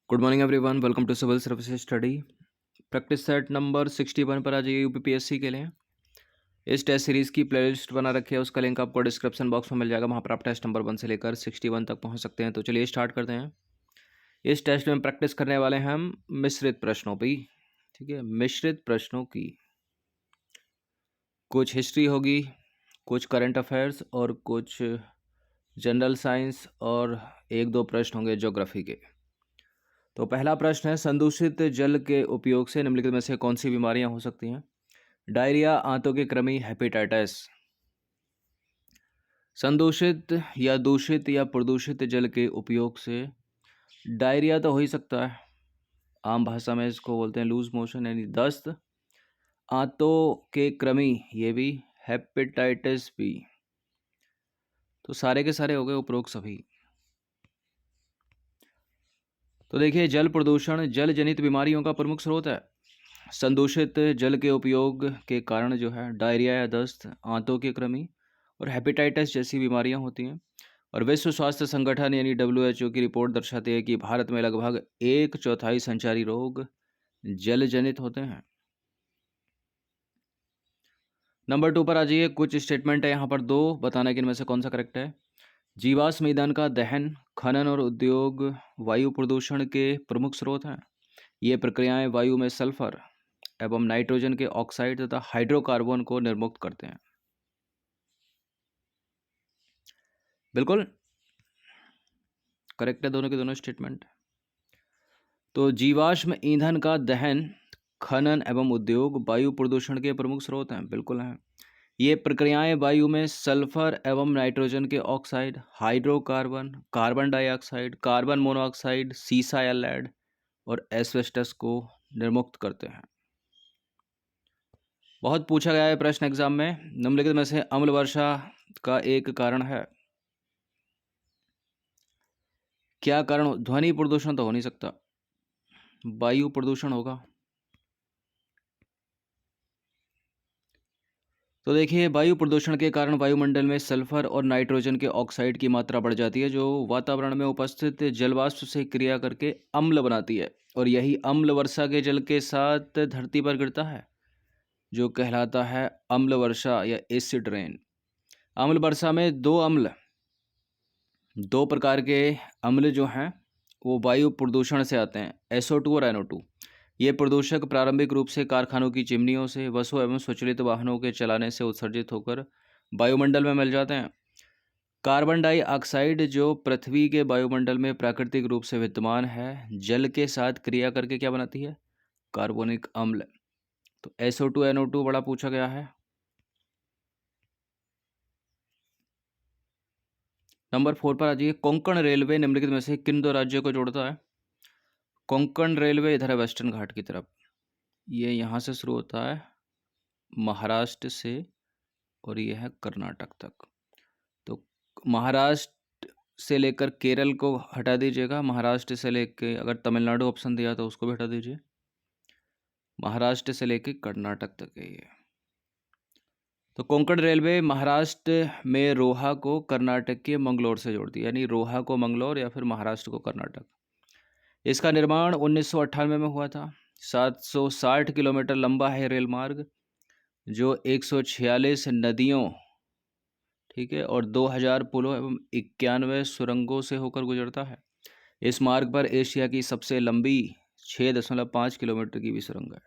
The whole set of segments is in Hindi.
Good morning everyone, welcome to civil services study. Practice set number 61 पर आ जाइए यूपीपीएससी के लिए। इस टेस्ट सीरीज़ की प्लेलिस्ट बना रखी है, उसका लिंक आपको डिस्क्रिप्शन बॉक्स में मिल जाएगा। वहाँ पर आप टेस्ट नंबर 1 से लेकर 61 तक पहुँच सकते हैं। तो चलिए स्टार्ट करते हैं। इस टेस्ट में हम प्रैक्टिस करने वाले हैं हम मिश्रित प्रश्नों की। ठीक है, मिश्रित प्रश्नों की कुछ हिस्ट्री होगी, कुछ करंट अफेयर्स और कुछ जनरल साइंस और एक दो प्रश्न होंगे ज्योग्राफी के। तो पहला प्रश्न है, संदूषित जल के उपयोग से निम्नलिखित में से कौन सी बीमारियां हो सकती हैं? डायरिया, आंतों की कृमि, हेपेटाइटिस। संदूषित या दूषित या प्रदूषित जल के उपयोग से डायरिया तो हो ही सकता है, आम भाषा में इसको बोलते हैं लूज मोशन यानी दस्त। आंतों के कृमि ये भी, हेपेटाइटिस भी। तो सारे के सारे हो गए उपरोक्त सभी। तो देखिए, जल प्रदूषण जल जनित बीमारियों का प्रमुख स्रोत है। संदूषित जल के उपयोग के कारण जो है डायरिया या दस्त, आंतों की कृमि और हेपेटाइटिस जैसी बीमारियां होती हैं। और विश्व स्वास्थ्य संगठन यानी WHO की रिपोर्ट दर्शाती है कि भारत में लगभग 1/4 संचारी रोग जल जनित होते हैं। नंबर 2 पर आ जाइए। कुछ स्टेटमेंट है यहाँ पर दो, बताना कि इनमें से कौन सा करेक्ट है। जीवाश्म ईंधन का दहन, खनन और उद्योग वायु प्रदूषण के प्रमुख स्रोत हैं। ये प्रक्रियाएं वायु में सल्फर एवं नाइट्रोजन के ऑक्साइड तथा हाइड्रोकार्बन को निर्मुक्त करते हैं। बिल्कुल करेक्ट है दोनों के दोनों स्टेटमेंट। तो जीवाश्म ईंधन का दहन, खनन एवं उद्योग वायु प्रदूषण के प्रमुख स्रोत हैं। बिल्कुल हैं। ये प्रक्रियाएं वायु में सल्फर एवं नाइट्रोजन के oxide, hydrocarbon, carbon dioxide, carbon monoxide, सीसा या लेड और एस्बेस्टस को निर्मुक्त करते हैं। बहुत पूछा गया है प्रश्न एग्जाम में, निम्नलिखित में से अम्ल वर्षा का एक कारण है। क्या कारण? ध्वनि प्रदूषण तो हो नहीं सकता, वायु प्रदूषण होगा। तो देखिए, वायु प्रदूषण के कारण वायुमंडल में सल्फर और नाइट्रोजन के ऑक्साइड की मात्रा बढ़ जाती है, जो वातावरण में उपस्थित जलवाष्प से क्रिया करके अम्ल बनाती है और यही अम्ल वर्षा के जल के साथ धरती पर गिरता है, जो कहलाता है अम्ल वर्षा या एसिड रेन। अम्ल वर्षा में दो प्रकार के अम्ल जो हैं वो वायु प्रदूषण से आते हैं, SO2 और NO2। ये प्रदूषक प्रारंभिक रूप से कारखानों की चिमनियों से, बसों एवं स्वचालित वाहनों के चलाने से उत्सर्जित होकर वायुमंडल में मिल जाते हैं। कार्बन डाइऑक्साइड जो पृथ्वी के वायुमंडल में प्राकृतिक रूप से विद्यमान है, जल के साथ क्रिया करके क्या बनाती है? कार्बोनिक अम्ल। तो SO2 NO2 बड़ा पूछा गया है। नंबर 4 पर आ जाइए। कोंकण रेलवे निम्नलिखित में से किन दो राज्यों को जोड़ता है? कोंकण रेलवे इधर है वेस्टर्न घाट की तरफ, ये यहाँ से शुरू होता है महाराष्ट्र से और ये है कर्नाटक तक। तो महाराष्ट्र से लेकर केरल को हटा दीजिएगा, महाराष्ट्र से लेकर अगर तमिलनाडु ऑप्शन दिया तो उसको भी हटा दीजिए, महाराष्ट्र से लेकर कर्नाटक तक है ये। तो कोंकण रेलवे महाराष्ट्र में रोहा को कर्नाटक के मंगलोर से जोड़ती है, यानी रोहा को मंगलोर या फिर महाराष्ट्र को कर्नाटक। इसका निर्माण 1998 में हुआ था। 760 किलोमीटर लंबा है रेल मार्ग, जो 146 नदियों, ठीक है, और 2000 पुलों एवं 91 सुरंगों से होकर गुजरता है। इस मार्ग पर एशिया की सबसे लंबी 6.5 किलोमीटर की भी सुरंग है।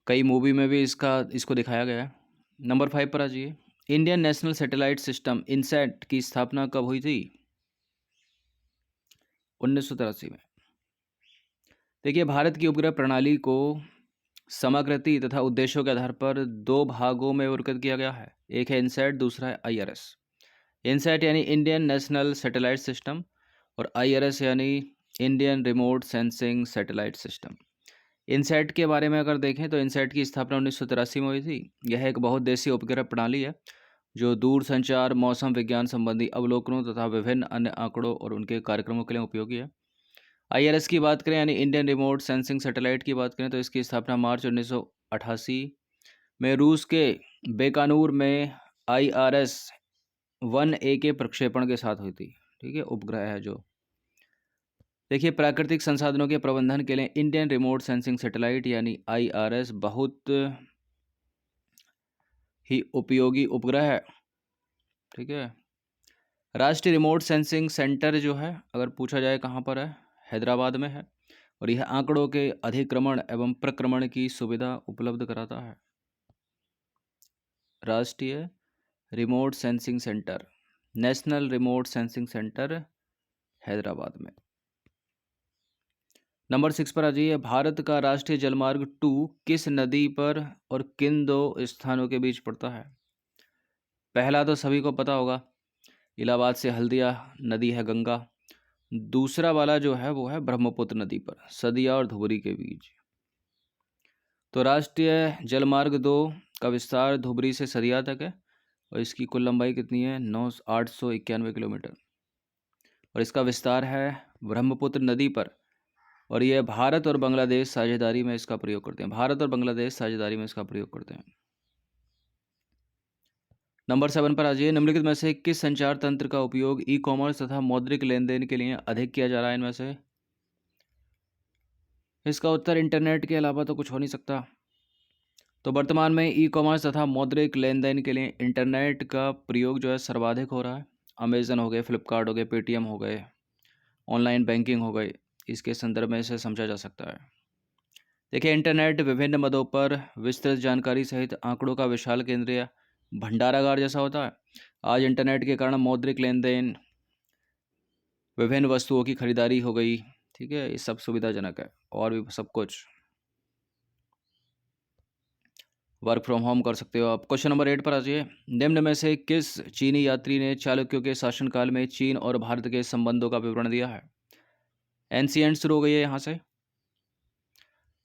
कई मूवी में भी इसको दिखाया गया है। नंबर 5 पर आ जाइए। Indian national satellite system INSAT की स्थापना कब हुई थी? 1983 में। देखिए, भारत की उपग्रह प्रणाली को समग्रति तथा उद्देश्यों के आधार पर दो भागों में वर्गीकृत किया गया है। एक है इनसैट, दूसरा है IRS। इनसैट यानी इंडियन नेशनल सैटेलाइट सिस्टम और IRS यानी Indian remote sensing satellite system. INSAT के बारे में अगर देखें तो इनसैट की स्थापना 1983 में हुई थी। यह एक बहुउद्देशीय उपग्रह प्रणाली है जो दूर संचार, मौसम विज्ञान संबंधी अवलोकनों तथा विभिन्न अन्य आंकड़ों और उनके कार्यक्रमों के लिए उपयोगी है। IRS की बात करें यानी इंडियन रिमोट सेंसिंग सैटेलाइट की बात करें तो इसकी स्थापना मार्च 1988 में रूस के बेकानूर में IRS 1A के प्रक्षेपण के साथ हुई थी। ठीक है, उपग्रह है जो। देखिए, प्राकृतिक संसाधनों के प्रबंधन के लिए इंडियन रिमोट सेंसिंग सैटेलाइट यानी IRS बहुत ही उपयोगी उपग्रह है। ठीक है, राष्ट्रीय रिमोट सेंसिंग सेंटर जो है, अगर पूछा जाए कहाँ पर है, हैदराबाद में है, और यह आंकड़ों के अधिक्रमण एवं प्रक्रमण की सुविधा उपलब्ध कराता है। राष्ट्रीय remote sensing centre, national remote sensing centre, Hyderabad में। नंबर 6 पर आ जाइए। भारत का राष्ट्रीय जलमार्ग 2 किस नदी पर और किन 2 स्थानों के बीच पड़ता है? पहला तो सभी को पता होगा, इलाहाबाद से हल्दिया नदी है गंगा। दूसरा वाला जो है वो है ब्रह्मपुत्र नदी पर, सदिया और धुबरी के बीच। तो राष्ट्रीय जलमार्ग 2 का विस्तार धुबरी से सदिया तक है, और इसकी कुल लंबाई कितनी है? 891 किलोमीटर, और इसका विस्तार है ब्रह्मपुत्र नदी पर, और यह भारत और बांग्लादेश साझेदारी में इसका प्रयोग करते हैं। भारत और बांग्लादेश साझेदारी में इसका प्रयोग करते हैं। नंबर 7 पर आ जाइए। निम्नलिखित में से किस संचार तंत्र का उपयोग ई कॉमर्स तथा मौद्रिक लेन देन के लिए अधिक किया जा रहा है इनमें से? इसका उत्तर इंटरनेट के अलावा तो कुछ हो नहीं सकता। तो वर्तमान में ई कॉमर्स तथा मौद्रिक लेन देन के लिए इंटरनेट का प्रयोग जो है सर्वाधिक हो रहा है। अमेजन हो गए, फ्लिपकार्ट हो गए, पेटीएम हो गए, ऑनलाइन बैंकिंग हो गई, इसके संदर्भ में इसे समझा जा सकता है। देखिए, इंटरनेट विभिन्न मदों पर विस्तृत जानकारी सहित आंकड़ों का विशाल केंद्रीय भंडारागार जैसा होता है। आज इंटरनेट के कारण मौद्रिक लेन देन, विभिन्न वस्तुओं की खरीदारी हो गई, ठीक है, ये सब सुविधाजनक है, और भी सब कुछ। वर्क फ्रॉम होम कर सकते हो आप। क्वेश्चन नंबर 8 पर आ जाइए। निम्न में से किस चीनी यात्री ने चालुक्यों के शासनकाल में चीन और भारत के संबंधों का विवरण दिया है? एंशिएंट शुरू हो गई है यहाँ से।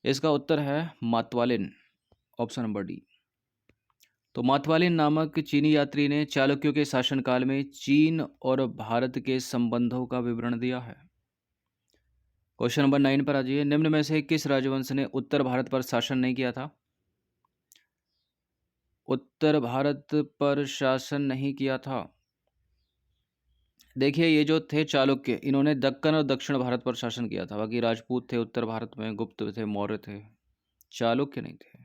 इसका उत्तर है मातवालिन, ऑप्शन नंबर डी। तो मातवालिन नामक चीनी यात्री ने चालुक्यों के शासनकाल में चीन और भारत के संबंधों का विवरण दिया है। क्वेश्चन नंबर 9 पर आ जाइए। निम्न में से किस राजवंश ने उत्तर भारत पर शासन नहीं किया था? उत्तर भारत पर शासन नहीं किया था। देखिए, ये जो थे चालुक्य, इन्होंने दक्कन और दक्षिण भारत पर शासन किया था। बाकी राजपूत थे उत्तर भारत में, गुप्त थे, मौर्य थे, चालुक्य नहीं थे।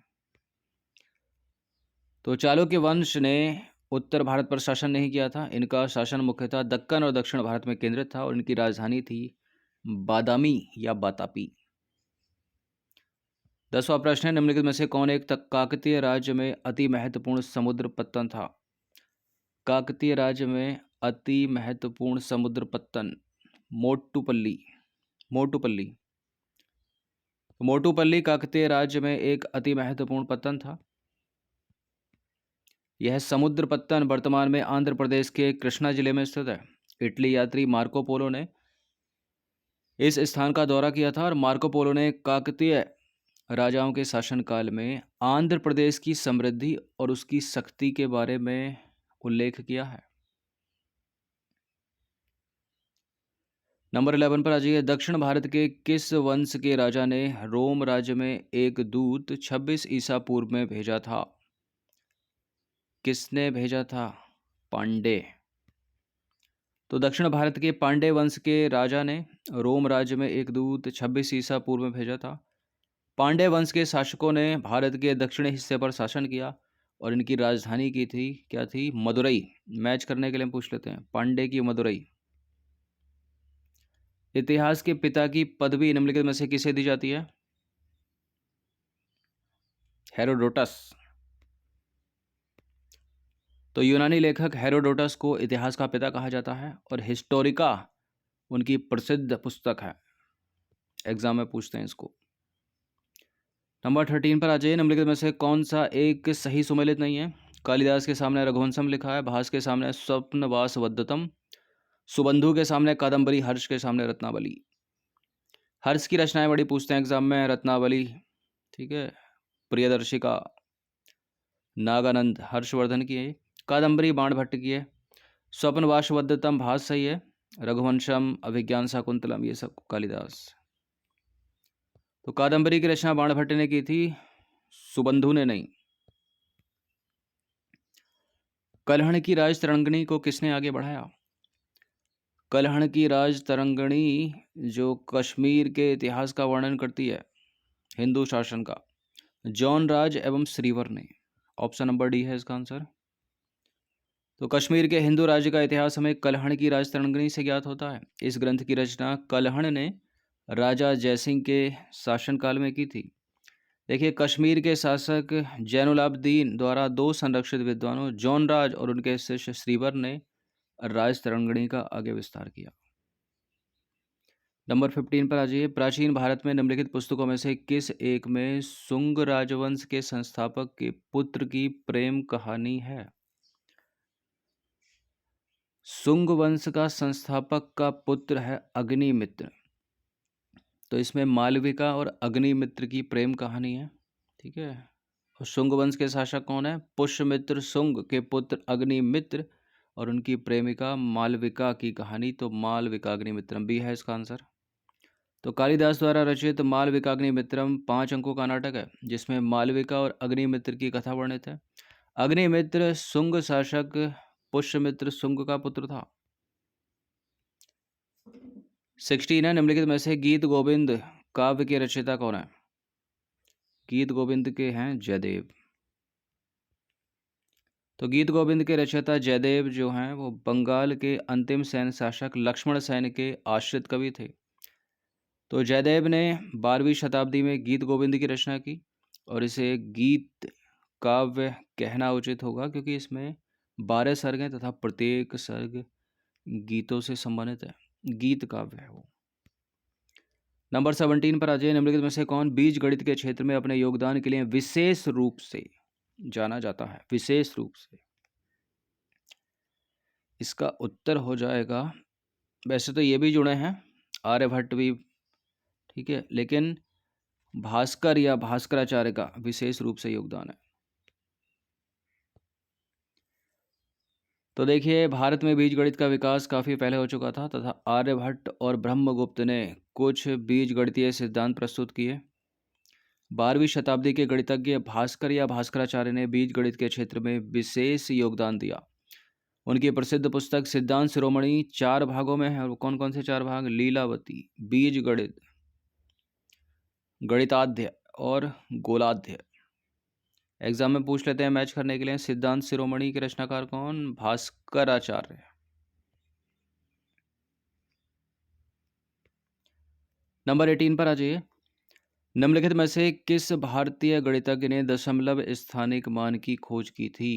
तो चालुक्य वंश ने उत्तर भारत पर शासन नहीं किया था। इनका शासन मुख्यतः दक्कन और दक्षिण भारत में केंद्रित था, और इनकी राजधानी थी बादामी या बातापी। 10वां प्रश्न है। निम्नलिखित में से कौन एक काकतीय राज्य में अति महत्वपूर्ण समुद्र पत्तन था? काकतीय राज्य में अति महत्वपूर्ण समुद्र पत्तन मोटुपल्ली। मोटुपल्ली मोटुपल्ली काकतीय राज्य में एक अति महत्वपूर्ण पत्तन था। यह समुद्र पत्तन वर्तमान में आंध्र प्रदेश के कृष्णा जिले में स्थित है। इटली यात्री मार्को पोलो ने इस स्थान का दौरा किया था, और मार्को पोलो ने काकतीय राजाओं के शासनकाल में आंध्र प्रदेश की समृद्धि और उसकी शक्ति के बारे में उल्लेख किया है। नंबर 11 पर आ जाइए। दक्षिण भारत के किस वंश के राजा ने रोम राज्य में एक दूत 26 ईसा पूर्व में भेजा था? किसने भेजा था? पांडे। तो दक्षिण भारत के पांडे वंश के राजा ने रोम राज्य में एक दूत 26 ईसा पूर्व में भेजा था। पांडे वंश के शासकों ने भारत के दक्षिणी हिस्से पर शासन किया, और इनकी राजधानी की थी, क्या थी? मदुरई। मैच करने के लिए पूछ लेते हैं, पांडे की मदुरई। इतिहास के पिता की पदवी निम्नलिखित में से किसे दी जाती है? हेरोडोटस। तो यूनानी लेखक हेरोडोटस को इतिहास का पिता कहा जाता है, और हिस्टोरिका उनकी प्रसिद्ध पुस्तक है। एग्जाम में पूछते हैं इसको। नंबर 13 पर आ जाइए। निम्नलिखित में से कौन सा एक सही सुमेलित नहीं है? कालिदास के सामने रघुवंशम लिखा है, भास के सामने स्वप्नवास वद्यतम, सुबंधु के सामने कादम्बरी, हर्ष के सामने रत्नावली। हर्ष की रचनाएं बड़ी पूछते हैं एग्जाम में, रत्नावली, ठीक है, प्रियदर्शिका, नागानंद, हर्षवर्धन की है। कादम्बरी बाणभट्ट की है। स्वप्नवास वद्यतम भास सही है। रघुवंशम, अभिज्ञान शाकुंतलम, ये सब कालिदास। तो कादम्बरी की रचना बाणभट्ट ने की थी, सुबंधु ने नहीं। कल्हण की राज तरंगिणी को किसने आगे बढ़ाया? कल्हण की राज तरंगिणी जो कश्मीर के इतिहास का वर्णन करती है, हिंदू शासन का, जॉन राज एवं श्रीवर ने। ऑप्शन नंबर डी है इसका आंसर। तो कश्मीर के हिंदू राज्य का इतिहास हमें कल्हण की राज तरंगिणी से ज्ञात होता है। इस ग्रंथ की रचना कल्हण ने राजा जयसिंह के शासनकाल में की थी। देखिए, कश्मीर के शासक जैनुलाब्दीन द्वारा 2 संरक्षित विद्वानों जॉन राज और उनके शिष्य श्रीवर ने राज तरंगिणी का आगे विस्तार किया। नंबर 15 पर आ जाइए। प्राचीन भारत में निम्नलिखित पुस्तकों में से किस एक में शुंग राजवंश के संस्थापक के पुत्र की प्रेम कहानी है? शुंग वंश का संस्थापक का पुत्र है अग्निमित्र। तो इसमें मालविका और अग्निमित्र की प्रेम कहानी है। ठीक है। और शुंग वंश के शासक कौन है? पुष्यमित्र शुंग के पुत्र अग्निमित्र और उनकी प्रेमिका मालविका की कहानी। तो मालविका अग्निमित्रम भी है इसका आंसर। तो कालिदास द्वारा रचित मालविका अग्निमित्रम 5 अंकों का नाटक है जिसमें मालविका और अग्निमित्र की कथा वर्णित है। अग्निमित्र शुंग शासक पुष्यमित्र शुंग का पुत्र था। 16 है। निम्नलिखित में से गीत गोविंद काव्य के रचयिता कौन है? गीत गोविंद के हैं जयदेव। तो गीत गोविंद के रचयिता जयदेव जो हैं वो बंगाल के अंतिम सैन्य शासक लक्ष्मण सेन के आश्रित कवि थे। तो जयदेव ने 12वीं शताब्दी में गीत गोविंद की रचना की और इसे गीत काव्य कहना उचित होगा क्योंकि इसमें 12 सर्ग हैं तथा प्रत्येक सर्ग गीतों से संबंधित है। गीत काव्य है वो। नंबर 17 पर आ जाइए। निम्नलिखित में से कौन बीज गणित के क्षेत्र में अपने योगदान के लिए विशेष रूप से जाना जाता है? विशेष रूप से इसका उत्तर हो जाएगा, वैसे तो ये भी जुड़े हैं, आर्यभट्ट भी, ठीक है, लेकिन भास्कर या भास्कराचार्य का विशेष रूप से योगदान है। तो देखिए, भारत में बीज गणित का विकास काफ़ी पहले हो चुका था तथा आर्यभट्ट और ब्रह्मगुप्त ने कुछ बीज गणितीय सिद्धांत प्रस्तुत किए। 12वीं शताब्दी के गणितज्ञ भास्कर या भास्कराचार्य ने बीज गणित के क्षेत्र में विशेष योगदान दिया। उनकी प्रसिद्ध पुस्तक सिद्धांत शिरोमणि 4 भागों में है। और कौन कौन से 4 भाग? लीलावती, बीज गणित, गणिताध्य और गोलाध्य। एग्जाम में पूछ लेते हैं मैच करने के लिए। सिद्धांत शिरोमणि के रचनाकार कौन? भास्कराचार्य। नंबर 18 पर आ जाइए। निम्नलिखित में से किस भारतीय गणितज्ञ ने दशमलव स्थानिक मान की खोज की थी?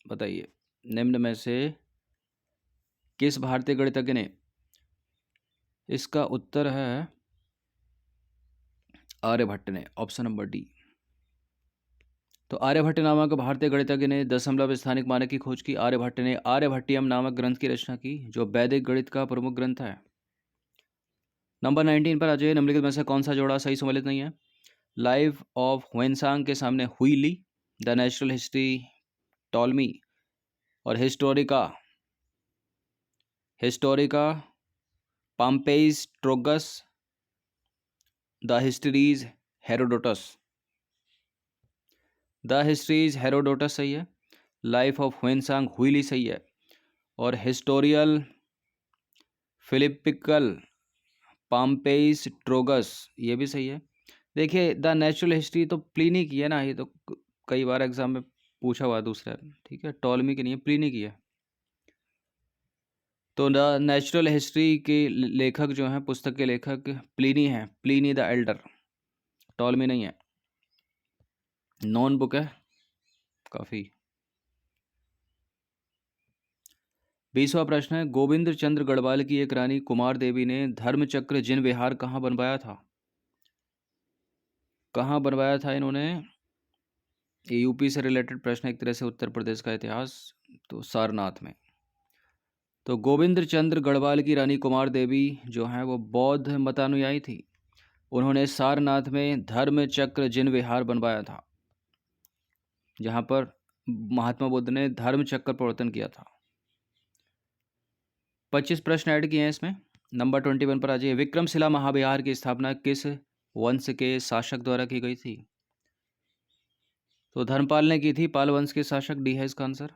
बताइए, निम्न में से किस भारतीय गणितज्ञ ने? इसका उत्तर है आर्यभट्ट ने। Option number D. तो आर्यभट्ट नामक भारतीय गणितज्ञ ने दशमलव स्थानिक मानक की खोज की। आर्यभट्ट ने आर्यभट्टियम नामक ग्रंथ की रचना की जो वैदिक गणित का प्रमुख ग्रंथ है। नंबर 19 पर आ जाइए। निम्नलिखित में से कौन सा जोड़ा सही सम्मिलित नहीं है? लाइफ ऑफ ह्वेनसांग के सामने हुई ली, द नेचुरल हिस्ट्री टॉलमी और Historica Pompeius Trogus, the histories Herodotus. The histories Herodotus सही है, लाइफ ऑफ ह्वेनसांग हुईली सही है और हिस्टोरियल फिलिपिकल पाम्पेइस ट्रोगस ये भी सही है। देखिए, द नेचुरल हिस्ट्री तो प्लिनी की है ना, ये तो कई बार एग्जाम में पूछा हुआ दूसरा, ठीक है, टॉलमी की नहीं है, प्लिनी की है। तो द नेचुरल हिस्ट्री के लेखक जो हैं, पुस्तक के लेखक प्लिनी हैं, प्लिनी द एल्डर, टॉलमी नहीं है। नॉन बुक है काफ़ी। 20वां प्रश्न है, गोविंद चंद्र गढ़वाल की एक रानी कुमार देवी ने धर्मचक्र जिन विहार कहाँ बनवाया था? कहाँ बनवाया था इन्होंने? ये यूपी से रिलेटेड प्रश्न, एक तरह से उत्तर प्रदेश का इतिहास। तो सारनाथ में। तो गोविंद चंद्र गढ़वाल की रानी कुमार देवी जो हैं वो बौद्ध मतानुयायी थी। उन्होंने सारनाथ में धर्मचक्र जिन विहार बनवाया था जहाँ पर महात्मा बुद्ध ने धर्मचक्र प्रवर्तन किया था। 25 प्रश्न ऐड किए हैं इसमें। नंबर 21 पर आ जाइए। विक्रमशिला महाविहार की स्थापना किस वंश के शासक द्वारा की गई थी? तो धर्मपाल ने की थी, पाल वंश के शासक, डी है इसका आंसर।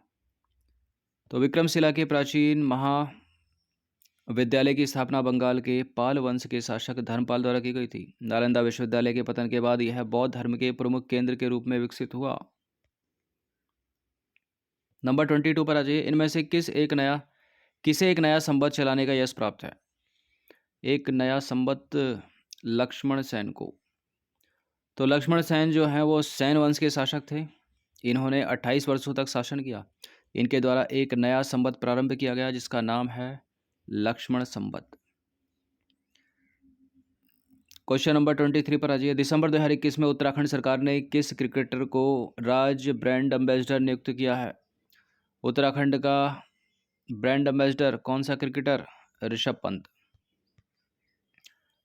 तो विक्रमशिला के प्राचीन महाविद्यालय की स्थापना बंगाल के पाल वंश के शासक धर्मपाल द्वारा की गई थी। नालंदा विश्वविद्यालय के पतन के बाद यह बौद्ध धर्म के प्रमुख केंद्र के रूप में विकसित हुआ। नंबर 22 पर आ जाइए। इनमें से किसे एक नया संवत चलाने का यश प्राप्त है? एक नया संवत लक्ष्मण सेन को। तो लक्ष्मण सेन जो है वो सेन वंश के शासक थे। इन्होंने 28 वर्षों तक शासन किया। इनके द्वारा एक नया संवत प्रारंभ किया गया जिसका नाम है लक्ष्मण संवत। क्वेश्चन नंबर 23 पर आ जाइए। दिसंबर 2021 में उत्तराखंड सरकार ने किस क्रिकेटर को राज्य ब्रांड एम्बेसडर नियुक्त किया है? उत्तराखंड का ब्रांड एम्बेसडर कौन सा क्रिकेटर? ऋषभ पंत।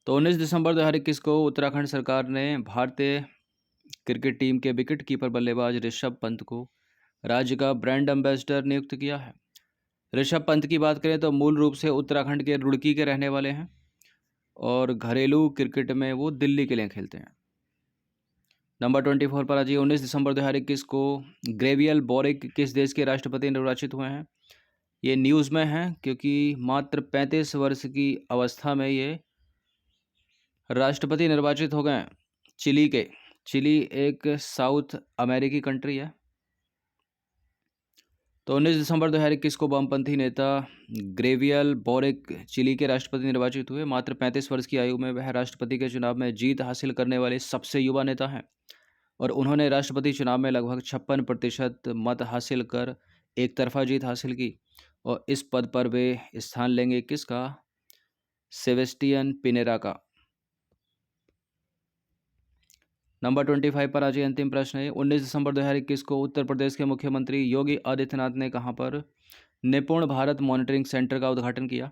तो 19 दिसंबर 2021 को उत्तराखंड सरकार ने भारतीय क्रिकेट टीम के विकेट कीपर बल्लेबाज ऋषभ पंत को राज्य का ब्रांड एम्बेसडर नियुक्त किया है। ऋषभ पंत की बात करें तो मूल रूप से उत्तराखंड के रुड़की के रहने वाले हैं और घरेलू क्रिकेट में वो दिल्ली के लिए खेलते हैं। नंबर 24 पर आ जाइए। 19 दिसंबर 2021 को ग्रेवियल बोरिक किस देश के राष्ट्रपति निर्वाचित हुए हैं? ये न्यूज़ में है क्योंकि मात्र 35 वर्ष की अवस्था में ये राष्ट्रपति निर्वाचित हो गए। चिली के। चिली एक साउथ अमेरिकी कंट्री है। तो 19 दिसंबर 2021 को वामपंथी नेता ग्रेवियल बोरिक चिली के राष्ट्रपति निर्वाचित हुए। मात्र 35 वर्ष की आयु में वह राष्ट्रपति के चुनाव में जीत हासिल करने वाले सबसे युवा नेता हैं और उन्होंने राष्ट्रपति चुनाव में लगभग 56% मत हासिल कर एक तरफा जीत हासिल की और इस पद पर वे स्थान लेंगे किसका? सेबेस्टियन पिनेरा का। नंबर 25 पर आज अंतिम प्रश्न है। 19 दिसंबर 2021 को उत्तर प्रदेश के मुख्यमंत्री योगी आदित्यनाथ ने कहां पर निपुण भारत मॉनिटरिंग सेंटर का उद्घाटन किया?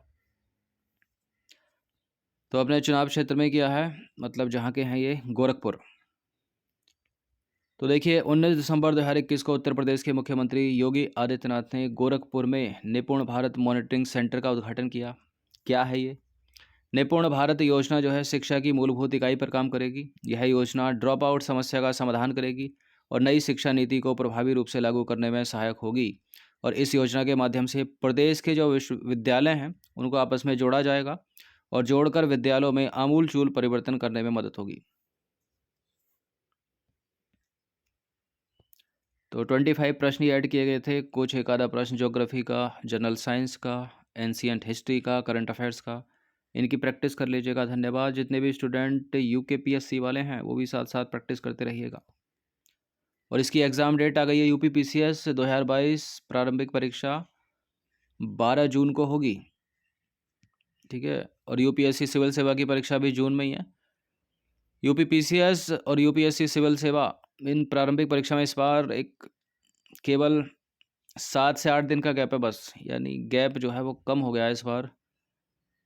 तो अपने चुनाव क्षेत्र में किया है, मतलब जहां के हैं ये गोरखपुर। तो देखिए 19 दिसंबर 2021 को उत्तर प्रदेश के मुख्यमंत्री योगी आदित्यनाथ ने गोरखपुर में निपुण भारत मॉनिटरिंग सेंटर का उद्घाटन किया। क्या है ये? निपुण भारत योजना जो है शिक्षा की मूलभूत इकाई पर काम करेगी। यह योजना ड्रॉप आउट समस्या का समाधान करेगी और नई शिक्षा नीति को प्रभावी रूप से लागू करने में सहायक होगी और इस योजना के माध्यम से प्रदेश के जो विश्वविद्यालय हैं उनको आपस में जोड़ा जाएगा और जोड़कर विद्यालयों में आमूलचूल परिवर्तन करने में मदद होगी। तो 25 प्रश्न ऐड किए गए थे। कुछ एक आधा प्रश्न ज्योग्राफी का, जनरल साइंस का, एंशियंट हिस्ट्री का, करंट अफेयर्स का। इनकी प्रैक्टिस कर लीजिएगा। धन्यवाद। जितने भी स्टूडेंट यूकेपीएससी वाले हैं वो भी साथ साथ प्रैक्टिस करते रहिएगा। और इसकी एग्ज़ाम डेट आ गई है। यूपीपीसीएस 2022 प्रारंभिक परीक्षा 12 जून को होगी, ठीक है। और यूपीएससी सिविल सेवा की परीक्षा भी जून में ही है। यूपीपीसीएस और यूपीएससी सिविल सेवा इन प्रारंभिक परीक्षा में इस बार एक केवल 7 से 8 दिन का गैप है बस, यानी गैप जो है वो कम हो गया है इस बार,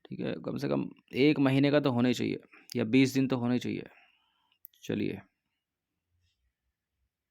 ठीक है। कम से कम 1 महीने का तो होना ही चाहिए या 20 दिन तो होने चाहिए। चलिए।